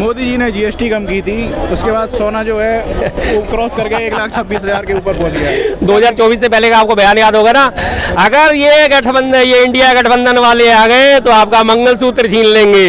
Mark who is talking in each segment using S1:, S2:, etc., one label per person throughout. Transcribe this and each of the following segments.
S1: मोदी जी ने जीएसटी कम की थी, उसके बाद सोना जो है वो क्रॉस करके 1,26,000 के ऊपर पहुंच गया।
S2: 2024 से पहले का आपको बयान याद होगा ना, अगर ये गठबंधन, ये इंडिया गठबंधन वाले आ गए तो आपका मंगलसूत्र छीन लेंगे।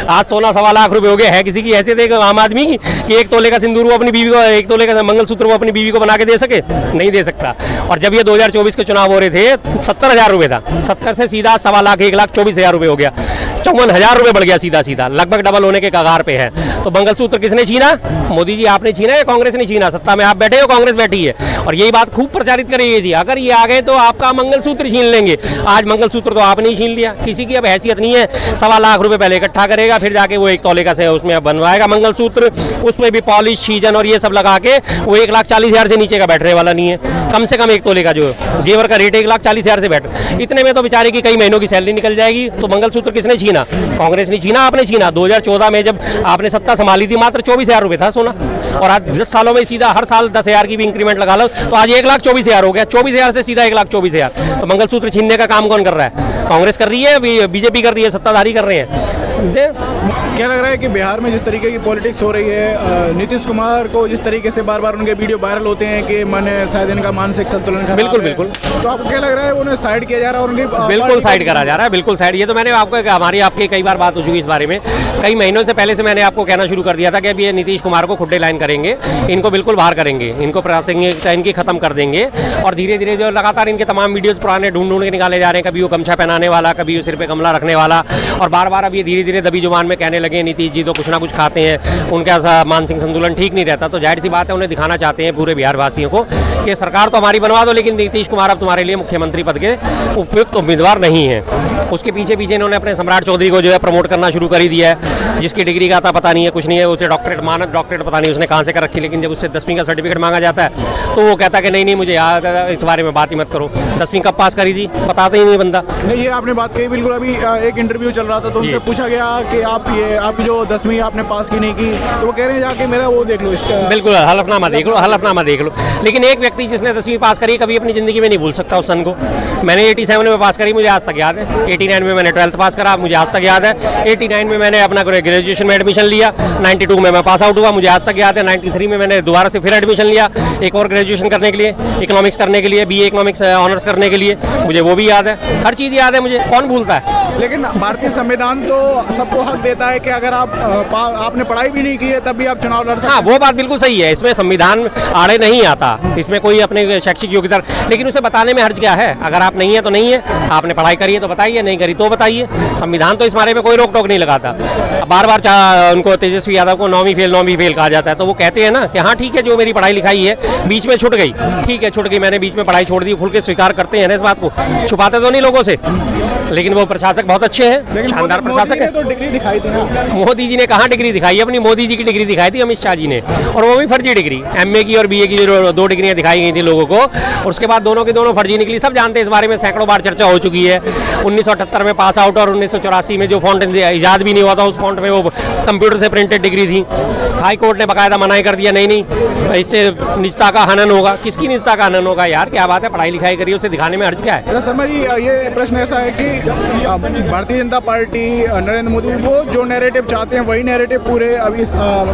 S2: आज सोना 1.25 लाख रुपए हो गया है। किसी की हैसियत है आम आदमी कि 1 तोले का सिंदूर वो अपनी बीवी को, 1 तोले का मंगलसूत्र वो अपनी बीवी को बना के दे सके? नहीं दे सकता। और जब ये 2024 के चुनाव हो रहे थे 70,000 रुपए था, 70 से सीधा 1.25 लाख 1,24,000 रुपए हो गया, 54,000 रुपए बढ़ गया सीधा सीधा, लगभग डबल होने के कगार पे है। तो मंगलसूत्र किसने छीना? मोदी जी आपने छीना या कांग्रेस ने छीना? सत्ता में आप बैठे हो, कांग्रेस बैठी है, और यही बात खूब प्रचारित कर रही है जी, अगर ये आ गए तो आपका मंगलसूत्र छीन लेंगे। आज मंगलसूत्र तो आपने ही छीन लिया। किसी की अब हैसियत नहीं है, 1.25 लाख रुपए पहले इकट्ठा करेगा, फिर जाके वो 1 तोले का से उसमें बनवाएगा मंगलसूत्र, उसमें भी पॉलिश, सीजन और ये सब लगा के वो 1,40,000 से नीचे का बैठने वाला नहीं है। कम से कम 1 तोले का जो जेवर का रेट 1,40,000 से बैठ, इतने में तो बेचारे की कई महीनों की सैलरी निकल जाएगी। तो मंगलसूत्र किसने छीना? कांग्रेस ने छीना, आपने छीना। 2014 में जब आपने सत्ता संभाली थी मात्र 24,000 रुपए था सोना, और आज 10 सालों में सीधा हर साल 10,000 की भी इंक्रीमेंट लगा लो तो आज 1,24,000 हो गया। 24,000 से सीधा 1,24,000। तो मंगलसूत्र छीनने का काम कौन कर रहा है? कांग्रेस कर रही है, बीजेपी कर रही है, सत्ताधारी कर रहे हैं।
S1: क्या लग रहा है कि बिहार में जिस तरीके की पॉलिटिक्स हो रही है, नीतीश कुमार को जिस तरीके से बार बार उनके वीडियो वायरल होते हैं कि मैंने शायद इनका मानसिक संतुलन खराब है,
S2: बिल्कुल बिल्कुल,
S1: तो आपको क्या लग रहा है उन्हें साइड किया जा रहा है? उनकी
S2: बिल्कुल साइड करा जा रहा है, बिल्कुल साइड। ये तो मैंने आपको, हमारी आपकी कई बार बात हो चुकी इस बारे में। कई महीनों से पहले से मैंने आपको कहना शुरू कर दिया था कि अब ये नीतीश कुमार को खुड्डे लाइन करेंगे, इनको बिल्कुल बाहर करेंगे, इनको प्रासंगिकता इनकी खत्म कर देंगे। और धीरे धीरे जो लगातार इनके तमाम वीडियोस पुराने ढूंढ के निकाले जा रहे हैं, कभी वो गमछा पहनाने वाला, कभी वो सिर पे गमला रखने वाला, और बार बार अब ये धीरे धीरे दबी जुबान में कहने लगे नीतीश जी तो कुछ ना कुछ खाते हैं, उनका मानसिक संतुलन ठीक नहीं रहता। तो जाहिर सी बात है उन्हें दिखाना चाहते हैं पूरे बिहार वासियों को कि सरकार तो हमारी बनवा दो, लेकिन नीतीश कुमार अब तुम्हारे लिए मुख्यमंत्री पद के उपयुक्त उम्मीदवार नहीं है। उसके पीछे पीछे इन्होंने अपने सम्राट चौधरी को जो है प्रमोट करना शुरू कर ही दिया है, जिसकी डिग्री का था पता नहीं है, कुछ नहीं है, उसे डॉक्टरेट, मानद डॉक्टरेट पता नहीं उसने कहाँ से कर रखी, लेकिन जब उससे 10वीं का सर्टिफिकेट मांगा जाता है तो वो कहता है कि नहीं मुझे याद है, इस बारे में बात ही मत करो। 10वीं कब पास करी जी, बताते ही नहीं बंदा।
S1: नहीं, ये आपने बात कही बिल्कुल। अभी एक इंटरव्यू चल रहा था तो उनसे पूछा गया कि आप जो 10वीं आपने पास की नहीं की, तो वो कह रहे हैं जाके मेरा वो देख लो, इसका
S2: बिल्कुल हलफनामा देख लो, हलफनामा देख लो। लेकिन एक व्यक्ति जिसने 10वीं पास करी कभी अपनी जिंदगी में नहीं भूल सकता उस सन को। मैंने 87 में पास करी, मुझे आज तक याद है। 89 में मैंने 12th पास करा, मुझे आज तक याद है। 89 में मैंने अपना ग्रेजुएशन में एडमिशन लिया, 92 में मैं पास आउट हुआ, मुझे आज तक याद है। 93 में मैंने दोबारा से फिर एडमिशन लिया एक और ग्रेजुएशन करने के लिए, इकोनॉमिक्स करने के लिए, BA इकोनॉमिक्स ऑनर्स करने के लिए, मुझे वो भी याद है। हर चीज़ याद है मुझे, कौन भूलता है।
S1: लेकिन भारतीय संविधान तो सबको हक देता है कि अगर आपने पढ़ाई भी नहीं की है तब भी आप चुनाव लड़ सकते हैं।
S2: हाँ, वो बात बिल्कुल सही है, इसमें संविधान आड़े नहीं आता, इसमें कोई अपने शैक्षिक योग्यता, लेकिन उसे बताने में हर्ज क्या है? अगर आप नहीं है तो नहीं है, आपने पढ़ाई करी है तो बताइए, नहीं करी तो बताइए। संविधान तो इस बारे में कोई रोक टोक नहीं लगाता। बार बार उनको तेजस्वी यादव को 9वीं फेल कहा जाता है, तो वो कहते हैं ना कि हाँ ठीक है, जो मेरी पढ़ाई लिखाई है बीच में छूट गई, ठीक है छूट गई, मैंने बीच में पढ़ाई छोड़ दी, खुल के स्वीकार करते हैं ना इस बात को, छुपाते तो नहीं लोगों से। लेकिन वो प्रशासक बहुत अच्छे हैं, शानदार प्रशासक है।
S1: तो डिग्री दिखाई थी ना,
S2: मोदी जी ने कहाँ डिग्री दिखाई? अपनी मोदी जी की डिग्री दिखाई थी अमित शाह जी ने, और वो भी फर्जी डिग्री, MA की और BA की जो 2 डिग्रियां दिखाई गई थी लोगों को, और उसके बाद दोनों की दोनों फर्जी निकली। सब जानते हैं इस बारे में, सैकड़ों बार चर्चा हो चुकी है। 1978 में पास आउट और 1984 में जो फॉन्ट इजाद भी नहीं हुआ था, उस फॉन्ट में वो कंप्यूटर से प्रिंटेड डिग्री थी। हाई कोर्ट ने बाकायदा मनाही कर दिया, नहीं इससे निजता का हनन होगा। किसकी निजता का हनन होगा यार? क्या बात है, पढ़ाई लिखाई करिए, उसे दिखाने में हर्ज क्या है?
S1: शर्मा जी, ये प्रश्न ऐसा है कि भारतीय जनता पार्टी, नरेंद्र मोदी, वो जो नैरेटिव चाहते हैं वही नैरेटिव पूरे अभी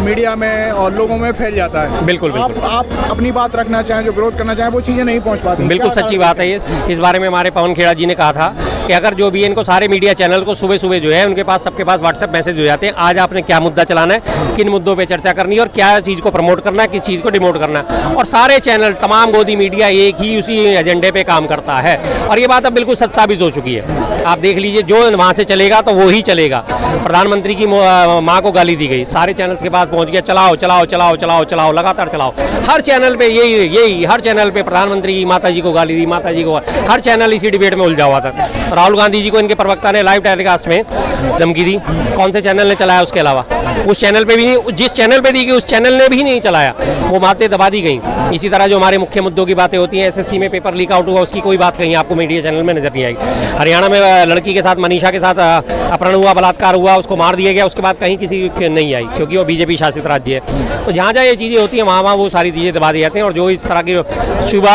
S1: मीडिया में और लोगों में फैल जाता है।
S2: बिल्कुल
S1: आप अपनी बात रखना चाहें, जो ग्रोथ करना चाहें, वो चीज़ें नहीं पहुंच पाती।
S2: बिल्कुल सच्ची बात है ये। इस बारे में हमारे पवन खेड़ा जी ने कहा था कि अगर जो भी इनको सारे मीडिया चैनल को सुबह सुबह जो है उनके पास, सबके पास व्हाट्सएप मैसेज हो जाते हैं, आज आपने क्या मुद्दा चलाना है, किन मुद्दों पे चर्चा करनी है और क्या चीज़ को प्रमोट करना है, किस चीज़ को डिमोट करना है, और सारे चैनल, तमाम गोदी मीडिया एक ही उसी एजेंडे पे काम करता है। और ये बात अब बिल्कुल सच साबित हो चुकी है। आप देख लीजिए, जो वहाँ से चलेगा तो वो ही चलेगा। प्रधानमंत्री की माँ को गाली दी गई, सारे चैनल्स के पास पहुँच गया, चलाओ चलाओ चलाओ चलाओ चलाओ, लगातार चलाओ। हर चैनल पे यही हर चैनल पे प्रधानमंत्री की माता जी को गाली दी, माता जी को, हर चैनल इसी डिबेट में उलझा हुआ था। राहुल गांधी जी को इनके प्रवक्ता ने लाइव टेलीकास्ट में धमकी दी, कौन से चैनल ने चलाया? उसके अलावा उस चैनल पे भी नहीं, जिस चैनल पे दी गई उस चैनल ने भी नहीं चलाया, वो बातें दबा दी गई। इसी तरह जो हमारे मुख्य मुद्दों की बातें होती हैं, SSC में पेपर लीक आउट हुआ, उसकी कोई बात कहीं आपको मीडिया चैनल में नजर नहीं आएगी। हरियाणा में लड़की के साथ, मनीषा के साथ अपहरण हुआ, बलात्कार हुआ, उसको मार दिया गया, उसके बाद कहीं किसी नहीं आई, क्योंकि वो BJP शासित राज्य है। तो जहाँ जहाँ ये चीज़ें होती हैं वहाँ वो सारी चीज़ें दबा दी जाती हैं, और जो इस तरह की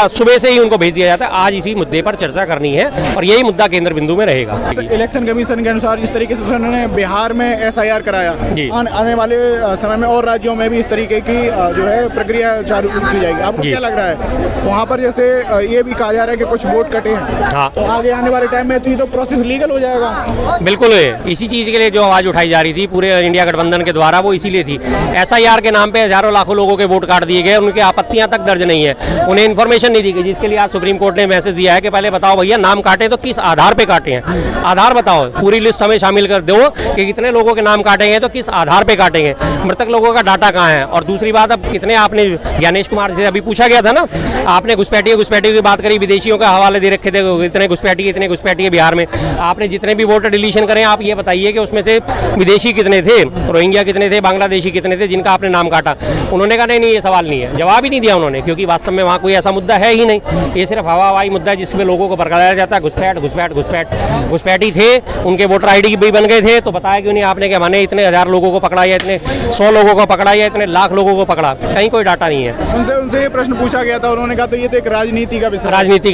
S2: सुबह से ही उनको भेज दिया जाता है। आज इसी मुद्दे पर चर्चा करनी है और यही मुद्दा केंद्र केंद्र बिंदु में रहेगा।
S1: इलेक्शन कमीशन के अनुसार जिस तरीके से उन्होंने बिहार में SIR कराया, आने वाले समय में और राज्यों में भी इस तरीके की जो है प्रक्रिया चालू की जाएगी। आपको क्या लग रहा है? वहाँ पर जैसे ये भी कहा जा रहा है कि कुछ वोट कटे हैं,
S2: हाँ,
S1: तो आगे आने वाले टाइम में तो ये तो प्रोसेस लीगल हो जाएगा।
S2: बिल्कुल है। इसी चीज़ के लिए जो आवाज़ उठाई जा रही थी पूरे इंडिया गठबंधन के द्वारा, वो इसीलिए थी। SIR के नाम पे हजारों लाखों लोगों के वोट काट दिए गए, उनकी आपत्तियां तक दर्ज नहीं है, उन्हें इन्फॉर्मेशन नहीं दी गई, जिसके लिए आज सुप्रीम कोर्ट ने मैसेज दिया है कि पहले बताओ भैया नाम काटे तो किस आधार पे काटे हैं, आधार बताओ, पूरी लिस्ट हमें शामिल कर दो कि कितने लोगों के नाम काटे हैं तो किस आधार पे काटेंगे, मृतक लोगों का डाटा कहाँ है। और दूसरी बात, अब कितने आपने ज्ञानेश कुमार से अभी पूछा गया था ना, आपने घुसपैठियों की बात करी, विदेशियों का हवाले दे रखे थे, इतने घुसपैठिए बिहार में। आपने जितने भी वोटर डिलीशन करें, आप ये बताइए कि उसमें से विदेशी कितने थे, रोहिंग्या कितने थे, बांग्लादेशी कितने थे जिनका आपने नाम काटा। उन्होंने कहा नहीं ये सवाल नहीं है, जवाब ही नहीं दिया उन्होंने, क्योंकि वास्तव में वहाँ कोई ऐसा मुद्दा है ही नहीं। ये सिर्फ हवाई मुद्दा है जिसमें लोगों को भड़काया जाता है। घुसपैठी थे, उनके वोटर ID भी बन गए थे, तो बताया क्यों नहीं आपने कि मैंने इतने 1000 लोगों को पकड़ा या इतने 100 लोगों को पकड़ा या इतने लाख लोगों को पकड़ा, कहीं कोई डाटा नहीं है।
S1: उनसे ये प्रश्न पूछा गया था, उन्होंने कहा तो ये तो एक राजनीति का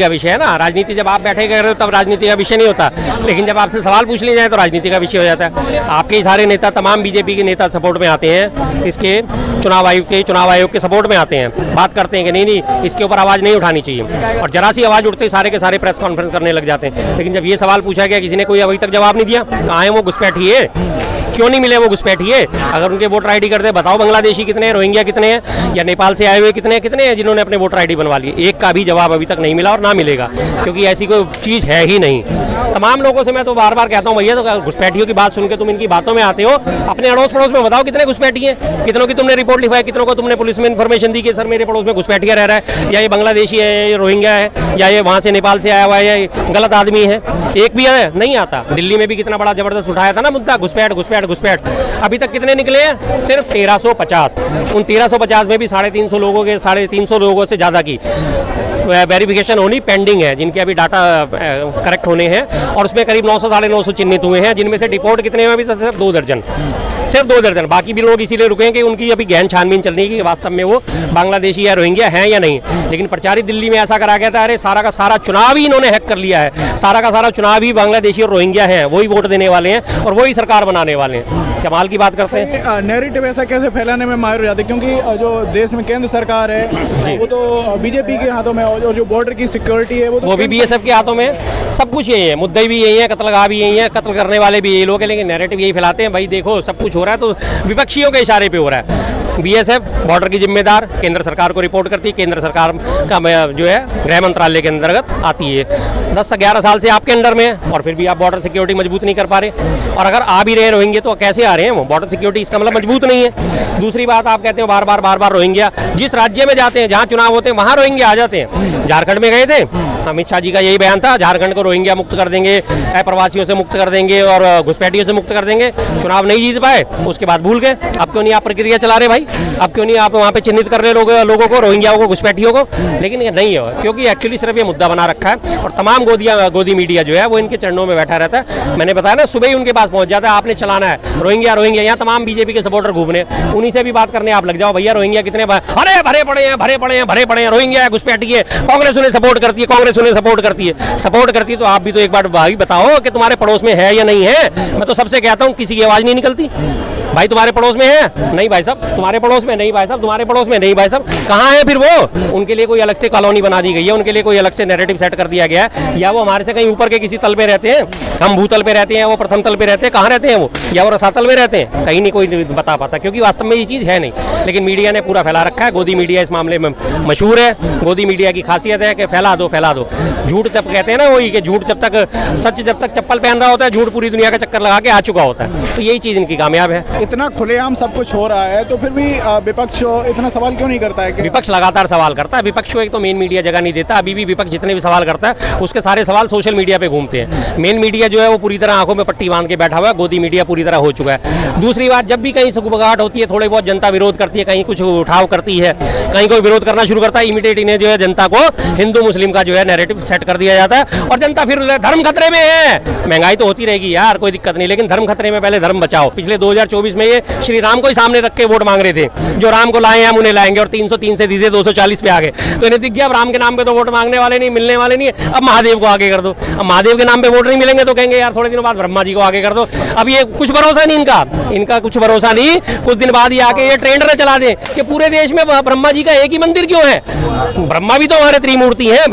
S1: विषय
S2: है ना। राजनीति जब आप बैठे कर रहे हो तब राजनीति का विषय नहीं होता, लेकिन जब आपसे सवाल पूछ लिए जाए तो राजनीति का विषय हो जाता है। आपके सारे नेता, तमाम बीजेपी के नेता सपोर्ट में आते हैं, इसके चुनाव आयोग के सपोर्ट में आते हैं, बात करते हैं कि नहीं इसके ऊपर आवाज़ नहीं उठानी चाहिए, और जरा सी आवाज़ उठते सारे के सारे प्रेस कॉन्फ्रेंस करने लग जाते हैं। लेकिन जब ये सवाल पूछा गया, किसी ने कोई अभी तक जवाब नहीं दिया। कहाँ है वो घुसपैठिए, क्यों नहीं मिले वो घुसपैठिए? अगर उनके वोटर ID करते बताओ बांग्लादेशी कितने हैं, रोहिंग्या कितने हैं, या नेपाल से आए हुए कितने हैं जिन्होंने अपने वोटर ID बनवा लिए। एक का भी जवाब अभी तक नहीं मिला और ना मिलेगा, क्योंकि ऐसी कोई चीज़ है ही नहीं। तमाम लोगों से मैं तो बार बार कहता हूँ, भैया तो घुसपैठियों की बात सुन के तुम इनकी बातों में आते हो, अपने अड़ोस पड़ोस में बताओ कितने घुसपैठी हैं, कितनों की तुमने रिपोर्ट लिखवाई, कितनों को तुमने पुलिस में इन्फॉर्मेशन दी कि सर मेरे पड़ोस में घुसपैठिया रह रहा है, या ये बांग्लादेशी है, ये रोहिंग्या है, या ये वहाँ से नेपाल से आया हुआ है, या ये गलत आदमी है। एक भी है नहीं आता। दिल्ली में भी कितना बड़ा जबरदस्त उठाया था ना मुद्दा, घुसपैठ। अभी तक कितने निकले हैं? सिर्फ 1350। उन 1350 में भी 350 लोगों से ज़्यादा की वेरिफिकेशन होनी पेंडिंग है, जिनके अभी डाटा करेक्ट होने हैं, और उसमें करीब 900 साढ़े 900 चिन्हित हुए हैं, जिनमें से डिपोर्ट कितने में भी सिर्फ 2 दर्जन। बाकी भी लोग इसीलिए रुके हैं कि उनकी अभी गहन छानबीन चल रही है कि वास्तव में वो बांग्लादेशी या रोहिंग्या हैं या नहीं। लेकिन प्रचारित दिल्ली में ऐसा करा गया था, अरे सारा का सारा चुनाव ही इन्होंने हैक कर लिया है, सारा का सारा चुनाव ही बांग्लादेशी और रोहिंग्या हैं, वही वोट देने वाले हैं और वही सरकार बनाने वाले हैं। कमाल की बात करते हैं।
S1: नैरेटिव ऐसा कैसे फैलाने में माहिर हो जाते हैं, क्योंकि जो देश में केंद्र सरकार है वो तो बीजेपी के हाथों में, और जो बॉर्डर की सिक्योरिटी है वो
S2: भी BSF के हाथों में। सब कुछ यही है, मुद्दे भी यही है, कत्लगाह भी यही है, कत्ल करने वाले भी यही लोग हैं, लेकिन नैरेटिव यही फैलाते हैं भाई देखो सब कुछ हो रहा है तो विपक्षियों के इशारे पे हो रहा है। BSF बॉर्डर की जिम्मेदार केंद्र सरकार को रिपोर्ट करती है, केंद्र सरकार का जो है गृह मंत्रालय के अंतर्गत आती है। 10 से 11 साल से आपके अंडर में है और फिर भी आप बॉर्डर सिक्योरिटी मजबूत नहीं कर पा रहे। और अगर आ भी रहे रोहिंग्या तो कैसे आ रहे हैं वो बॉर्डर सिक्योरिटी, इसका मतलब मजबूत नहीं है। दूसरी बात, आप कहते हैं बार बार रोहिंग्या, जिस राज्य में जाते हैं जहाँ चुनाव होते हैं वहाँ रोहिंग्या आ जाते हैं। झारखंड में गए थे, अमित शाह जी का यही बयान था, झारखंड को रोहिंग्या मुक्त कर देंगे, अप्रवासियों से मुक्त कर देंगे और घुसपैठियों से मुक्त कर देंगे। चुनाव नहीं जीत पाए, उसके बाद भूल गए। अब क्यों नहीं आप प्रक्रिया चला रहे भाई? अब क्यों नहीं आप वहाँ पे चिन्हित कर रहे लोगों को, रोहिंग्याओं को, घुसपैठियों को? लेकिन ये नहीं है, क्योंकि एक्चुअली सिर्फ ये मुद्दा बना रखा है और तमाम गोदी मीडिया जो है वो इनके चरणों में बैठा रहता है। मैंने बताया ना, सुबह ही उनके पास पहुंच जाता है, आपने चलाना है रोहिंग्या, यहाँ तमाम बीजेपी के सपोर्टर घूमने, उन्हीं से भी बात करने आप लग जाओ। भैया रोहिंग्या कितने, अरे भरे पड़े हैं, रोहिंग्या घुसपैठी है, कांग्रेस उन्हें सपोर्ट करती है, सपोर्ट करती है तो आप भी तो एक बार भाई बताओ कि तुम्हारे पड़ोस में है या नहीं है। मैं तो सबसे कहता हूँ किसी की आवाज नहीं निकलती। भाई तुम्हारे पड़ोस में है? नहीं भाई साहब तुम्हारे पड़ोस में नहीं, भाई साहब तुम्हारे पड़ोस में नहीं, भाई साहब कहाँ है फिर वो? उनके लिए कोई अलग से कॉलोनी बना दी गई है, उनके लिए कोई अलग से नैरेटिव सेट कर दिया गया है, या वो हमारे से कहीं ऊपर के किसी तल पे रहते हैं, हम भूतल पे रहते हैं, वो प्रथम तल पे रहते हैं, कहाँ रहते हैं वो, या वो रसातल में रहते हैं, कहीं नहीं कोई बता पाता, क्योंकि वास्तव में ये चीज़ है नहीं। लेकिन मीडिया ने पूरा फैला रखा है। गोदी मीडिया इस मामले में मशहूर है। गोदी मीडिया की खासियत है कि फैला दो। झूठ जब कहते हैं ना वही कि झूठ जब तक चप्पल पहन रहा होता है, झूठ पूरी दुनिया का चक्कर लगा के आ चुका होता है। तो यही चीज़ इनकी कामयाब है।
S1: इतना खुलेआम सब कुछ हो रहा है तो फिर भी विपक्ष इतना सवाल क्यों नहीं करता है?
S2: विपक्ष लगातार सवाल करता है। विपक्ष को एक तो मेन मीडिया जगह नहीं देता। अभी भी विपक्ष जितने भी सवाल करता है उसके सारे सवाल सोशल मीडिया पे घूमते हैं। मेन मीडिया जो है वो पूरी तरह आंखों में पट्टी बांध के बैठा हुआ है। गोदी मीडिया पूरी तरह हो चुका है। दूसरी बात, जब भी कहीं सुगबगाहट होती है, थोड़ी बहुत जनता विरोध करती है, कहीं कुछ उठाव करती है, कहीं कोई विरोध करना शुरू करता है, इमीडिएट इन्हें जो है जनता को हिंदू मुस्लिम का जो है नैरेटिव सेट कर दिया जाता है और जनता फिर धर्म खतरे में है। महंगाई तो होती रहेगी यार, कोई दिक्कत नहीं, लेकिन धर्म खतरे में, पहले धर्म बचाओ। पिछले 2024 में ये श्री राम को ही सामने रख के वोट मांग रहे थे, जो राम को लाए हम उन्हें लाएंगे, और 303 से सीधे 240 पे आ गए। तो इन्हें दिख गया अब राम के नाम पे तो वोट मांगने वाले नहीं, मिलने वाले नहीं है, अब महादेव को आगे कर दो। अब महादेव के नाम पे वोट नहीं मिलेंगे तो कहेंगे यार थोड़े दिनों बाद ब्रह्मा जी को आगे कर दो। अब ये कुछ भरोसा नहीं इनका कुछ भरोसा नहीं, कुछ दिन बाद ये आके ये ट्रेंड चला दे कि पूरे देश में ब्रह्मा जी का एक ही मंदिर क्यों है। ब्रह्मा भी तो हमारे त्रिमूर्ति हैं।